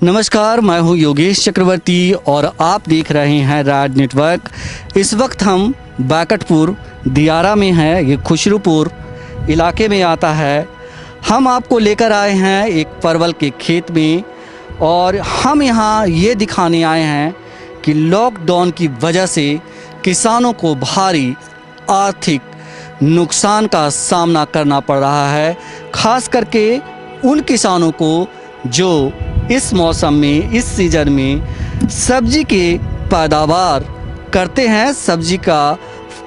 नमस्कार, मैं हूं योगेश चक्रवर्ती और आप देख रहे हैं राज नेटवर्क। इस वक्त हम बाकटपुर दियारा में हैं। ये खुशरूपुर इलाके में आता है। हम आपको लेकर आए हैं एक परवल के खेत में और हम यहाँ ये दिखाने आए हैं कि लॉकडाउन की वजह से किसानों को भारी आर्थिक नुकसान का सामना करना पड़ रहा है, खास करके उन किसानों को जो इस मौसम में, इस सीज़न में सब्जी के पैदावार करते हैं, सब्जी का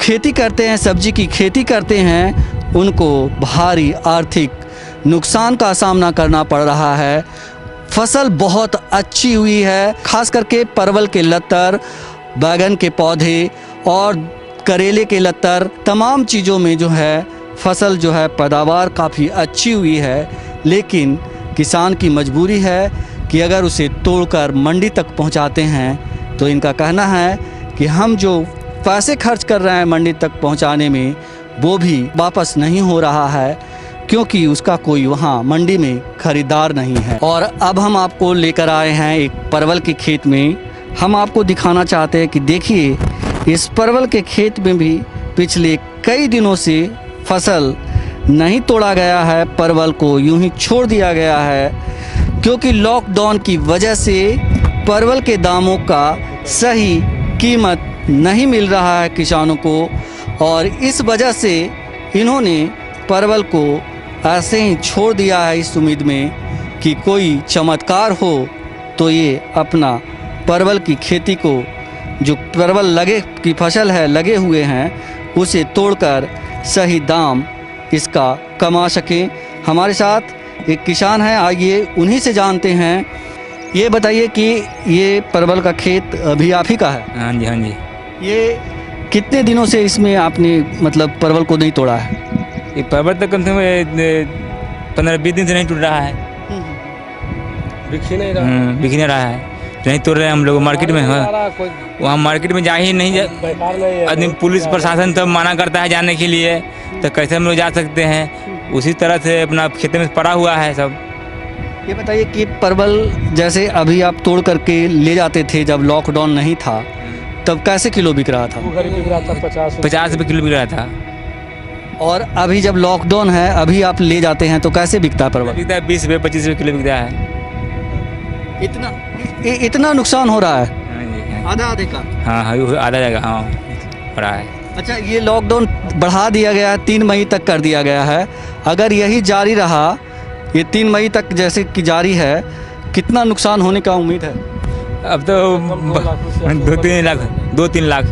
खेती करते हैं, सब्जी की खेती करते हैं, उनको भारी आर्थिक नुकसान का सामना करना पड़ रहा है। फसल बहुत अच्छी हुई है, खास करके परवल के लत्तर, बैगन के पौधे और करेले के लत्तर, तमाम चीज़ों में जो है फसल जो है पैदावार काफ़ी अच्छी हुई है। लेकिन किसान की मजबूरी है कि अगर उसे तोड़कर मंडी तक पहुंचाते हैं तो इनका कहना है कि हम जो पैसे खर्च कर रहे हैं मंडी तक पहुंचाने में वो भी वापस नहीं हो रहा है, क्योंकि उसका कोई वहां मंडी में ख़रीदार नहीं है। और अब हम आपको लेकर आए हैं एक परवल के खेत में। हम आपको दिखाना चाहते हैं कि देखिए, इस परवल के खेत में भी पिछले कई दिनों से फसल नहीं तोड़ा गया है, परवल को यूं ही छोड़ दिया गया है, क्योंकि लॉकडाउन की वजह से परवल के दामों का सही कीमत नहीं मिल रहा है किसानों को। और इस वजह से इन्होंने परवल को ऐसे ही छोड़ दिया है, इस उम्मीद में कि कोई चमत्कार हो तो ये अपना परवल की खेती को, जो परवल लगे की फसल है, लगे हुए हैं, उसे तोड़कर सही दाम इसका कमा सकें। हमारे साथ एक किसान है, आइए उन्हीं से जानते हैं। ये बताइए कि ये परवल का खेत अभी आप ही का है? हाँ जी, हाँ जी। ये कितने दिनों से इसमें आपने मतलब परवल को नहीं तोड़ा है? ये परवल तक कम से कम 15-20 दिन से नहीं टूट रहा है, बिक ही नहीं रहा है। नहीं तोड़ रहे हैं हम लोग मार्केट में। हाँ, वहाँ मार्केट में जा ही नहीं, आदमी पुलिस प्रशासन तब मना करता है जाने के लिए, तो कैसे हम लोग जा सकते हैं? उसी तरह से अपना खेत में पड़ा हुआ है सब। ये बताइए कि परवल जैसे अभी आप तोड़ करके ले जाते थे, जब लॉकडाउन नहीं था तब कैसे किलो बिक रहा था? 50 रुपये किलो बिक रहा था। और अभी जब लॉकडाउन है, अभी आप ले जाते हैं तो कैसे बिकता है परवल? बिकता है 20 रुपये 25 रुपये किलो बिकता है। इतना नुकसान हो रहा है? हाँ जी, आधा आधे का? हाँ, आधा जाएगा। हाँ, पड़ा है। अच्छा, ये लॉकडाउन बढ़ा दिया गया है, 3 मई तक कर दिया गया है। अगर यही जारी रहा, ये 3 मई तक जैसे कि जारी है, कितना नुकसान होने का उम्मीद है? अब तो 2-3 लाख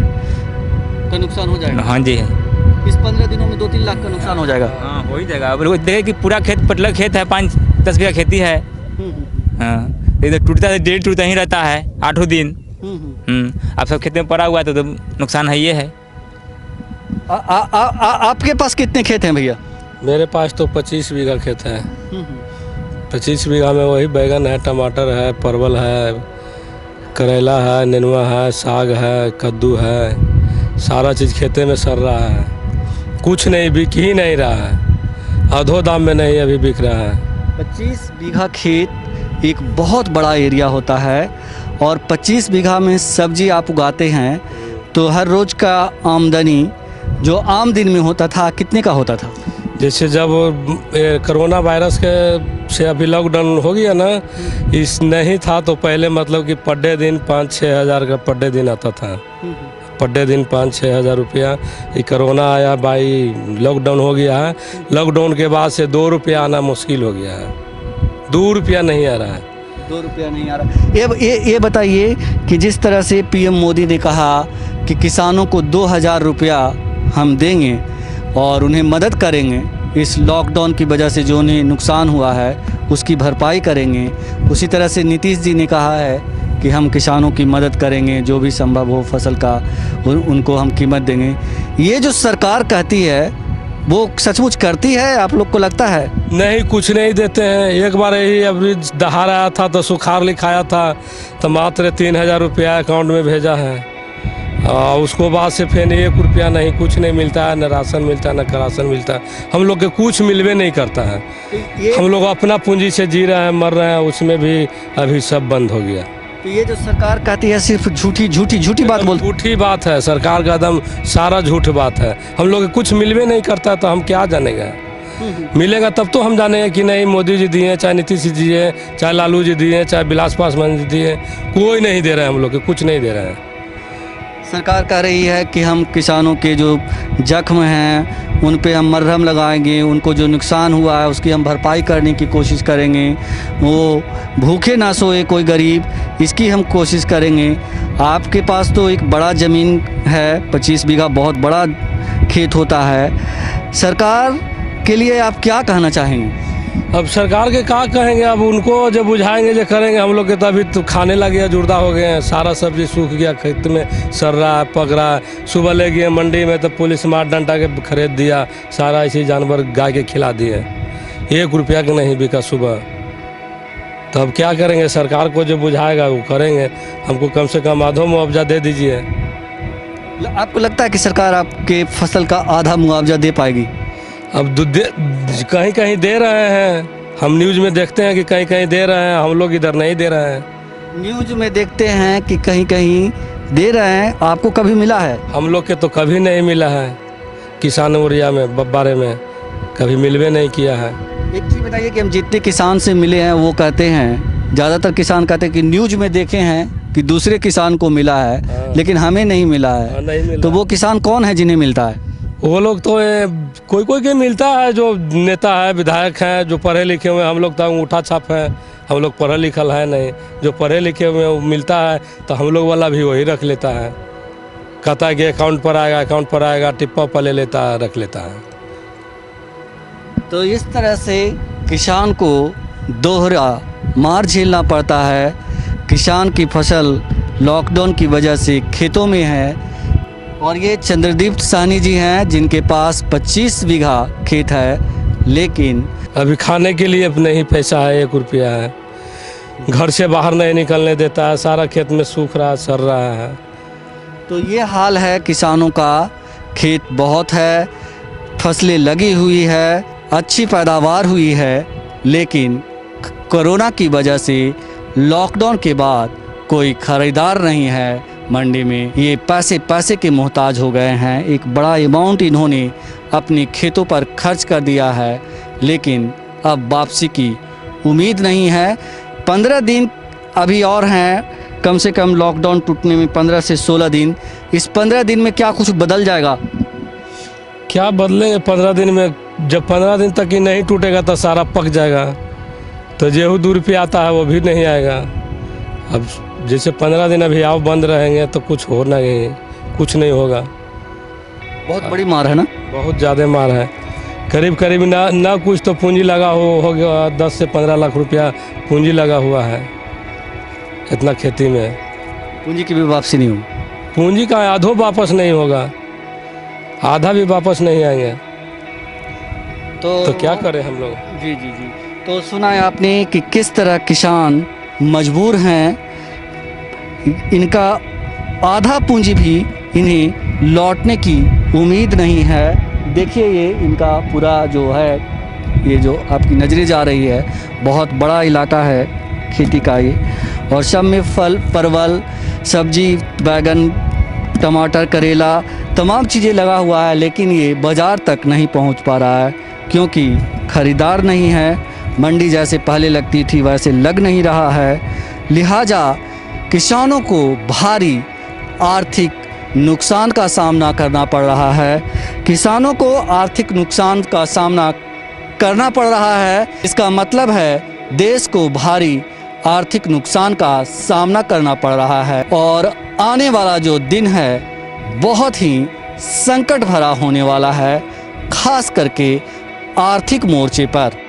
का नुकसान हो जाएगा। हाँ जी, इस 15 दिनों में 2-3 लाख का नुकसान हो जाएगा। हाँ, हो ही जाएगा। अब देखे कि पूरा खेत पटला खेत है, 5-10 बीघा खेती है। हाँ, इधर टूटता है, डेढ़ टूटता ही रहता है 8 दिन। अब सब खेत में पड़ा हुआ है तो नुकसान है, ये है। आपके पास कितने खेत हैं भैया? मेरे पास तो 25 बीघा खेत है। 25 बीघा में वही बैगन है, टमाटर है, परवल है, करेला है, नेनुआ है, साग है, कद्दू है, सारा चीज़ खेते में सर रहा है। कुछ नहीं, बिक ही नहीं रहा है, आधो दाम में नहीं अभी बिक रहा है। 25 बीघा खेत एक बहुत बड़ा एरिया होता है, और 25 बीघा में सब्जी आप उगाते हैं तो हर रोज़ का आमदनी जो आम दिन में होता था, कितने का होता था? जैसे जब कोरोना वायरस के से अभी लॉकडाउन हो गया ना, इस नहीं था तो पहले मतलब कि पर डे दिन 5-6 हज़ार का पर डे दिन आता था। पर डे दिन 5-6 हज़ार रुपया। ये कोरोना आया भाई, लॉकडाउन हो गया है। लॉकडाउन के बाद से 2 रुपया आना मुश्किल हो गया है, 2 रुपया नहीं आ रहा है। 2 रुपया नहीं आ रहा। ये बताइए कि जिस तरह से पीएम मोदी ने कहा कि किसानों को 2000 रुपया हम देंगे और उन्हें मदद करेंगे, इस लॉकडाउन की वजह से जो उन्हें नुकसान हुआ है उसकी भरपाई करेंगे, उसी तरह से नीतीश जी ने कहा है कि हम किसानों की मदद करेंगे, जो भी संभव हो फसल का उनको हम कीमत देंगे। ये जो सरकार कहती है वो सचमुच करती है, आप लोग को लगता है? नहीं, कुछ नहीं देते हैं। एक बार यही अभी दहाड़ आया था तो सुखाड़ लिखाया था, तो मात्र 3000 रुपया अकाउंट में भेजा है। उसको बाद से फिर 1 रुपया नहीं, कुछ नहीं मिलता है, न राशन मिलता है, न राशन मिलता है। हम लोग के कुछ मिलवे नहीं करता है। हम लोग अपना पूंजी से जी रहे हैं, मर रहे हैं, उसमें भी अभी सब बंद हो गया। तो ये जो सरकार कहती है सिर्फ झूठी बात बोलती झूठी बात है, सरकार का एकदम सारा झूठ बात है। हम लोग के कुछ मिलवे नहीं करता तो हम क्या जानेंगे। मिलेगा तब तो हम जानेंगे कि नहीं मोदी जी दिए, चाहे नीतीश जी दिए, चाहे लालू जी दिए, चाहे विलास पासवान जी दिए, कोई नहीं दे रहे हैं। हम लोग के कुछ नहीं दे रहे हैं। सरकार कह रही है कि हम किसानों के जो जख्म हैं उन पे हम मरहम लगाएंगे, उनको जो नुकसान हुआ है उसकी हम भरपाई करने की कोशिश करेंगे, वो भूखे ना सोए कोई गरीब, इसकी हम कोशिश करेंगे। आपके पास तो एक बड़ा ज़मीन है, 25 बीघा बहुत बड़ा खेत होता है। सरकार के लिए आप क्या कहना चाहेंगे? अब सरकार के क्या कहेंगे, अब उनको जब बुझाएंगे जो करेंगे। हम लोग के तो अभी तो खाने लगे हैं, जुर्दा हो गए हैं, सारा सब्जी सूख गया, खेत में सड़ रहा है, पक रहा है। सुबह ले गए मंडी में तो पुलिस मार डंडा के खरीद दिया, सारा ऐसे जानवर गाय के खिला दिए, 1 रुपया का नहीं बिका सुबह। तो अब क्या करेंगे, सरकार को जो बुझाएगा वो करेंगे। हमको कम से कम आधो मुआवजा दे दीजिए। आपको लगता है कि सरकार आपके फसल का आधा मुआवजा दे पाएगी? अब कहीं कहीं दे रहे हैं, हम न्यूज़ में देखते हैं कि कहीं कहीं दे रहे हैं, हम लोग इधर नहीं दे रहे हैं। न्यूज़ में देखते हैं कि कहीं कहीं दे रहे हैं, आपको कभी मिला है? हम लोग के तो कभी नहीं मिला है, किसान एरिया में बारे में कभी मिलवे नहीं किया है। एक चीज़ बताइए कि हम जितने किसान से मिले हैं वो कहते हैं, ज़्यादातर किसान कहते हैं कि न्यूज़ में देखे हैं कि दूसरे किसान को मिला है, लेकिन हमें नहीं मिला है। नहीं मिला। तो वो किसान कौन है जिन्हें मिलता है? वो लोग तो कोई कोई के मिलता है, जो नेता है, विधायक हैं, जो पढ़े लिखे हुए। हम लोग तो अंगूठा छाप है, हम लोग पढ़े लिखल है नहीं। जो पढ़े लिखे हुए वो मिलता है तो हम लोग वाला भी वही रख लेता है, कहता है कि अकाउंट पर आएगा, टिप्पा पर ले लेता है, रख लेता है। तो इस तरह से किसान को दोहरा मार झेलना पड़ता है। किसान की फसल लॉकडाउन की वजह से खेतों में है। और ये चंद्रदीप साहनी जी हैं जिनके पास 25 बीघा खेत है, लेकिन अभी खाने के लिए नहीं पैसा है, 1 रुपया है। घर से बाहर नहीं निकलने देता है, सारा खेत में सूख रहा है, सड़ रहा है। तो ये हाल है किसानों का। खेत बहुत है, फसलें लगी हुई है, अच्छी पैदावार हुई है, लेकिन कोरोना की वजह से लॉकडाउन के बाद कोई खरीदार नहीं है मंडी में। ये पैसे के मोहताज हो गए हैं। एक बड़ा अमाउंट इन्होंने अपने खेतों पर खर्च कर दिया है, लेकिन अब वापसी की उम्मीद नहीं है। 15 दिन अभी और हैं, कम से कम लॉकडाउन टूटने में 15 से 16 दिन। इस 15 दिन में क्या कुछ बदल जाएगा? क्या बदलेंगे 15 दिन में? जब 15 दिन तक ही नहीं टूटेगा तो सारा पक जाएगा। तो गेहूँ 2 रुपये आता है वो भी नहीं आएगा। अब जैसे 15 दिन अभी आप बंद रहेंगे तो कुछ हो नहीं, कुछ नहीं होगा। बहुत बड़ी मार है ना? बहुत ज़्यादा मार है। करीब ना कुछ तो पूंजी लगा हो गया, 10 से 15 लाख रुपया पूंजी लगा हुआ है इतना खेती में। पूंजी की भी वापसी नहीं होगी? पूंजी का आधो वापस नहीं होगा, आधा भी वापस नहीं आएंगे। तो क्या करें हम लोग? जी। तो सुना है आपने कि किस तरह किसान मजबूर हैं। इनका आधा पूंजी भी इन्हें लौटने की उम्मीद नहीं है। देखिए ये इनका पूरा जो है, ये जो आपकी नज़रें जा रही है, बहुत बड़ा इलाका है खेती का ये, और सब में फल, परवल, सब्जी, बैगन, टमाटर, करेला, तमाम चीज़ें लगा हुआ है, लेकिन ये बाज़ार तक नहीं पहुंच पा रहा है क्योंकि ख़रीदार नहीं है। मंडी जैसे पहले लगती थी वैसे लग नहीं रहा है। लिहाजा किसानों को भारी आर्थिक नुकसान का सामना करना पड़ रहा है। किसानों को आर्थिक नुकसान का सामना करना पड़ रहा है। इसका मतलब है देश को भारी आर्थिक नुकसान का सामना करना पड़ रहा है और आने वाला जो दिन है बहुत ही संकट भरा होने वाला है, खास करके आर्थिक मोर्चे पर।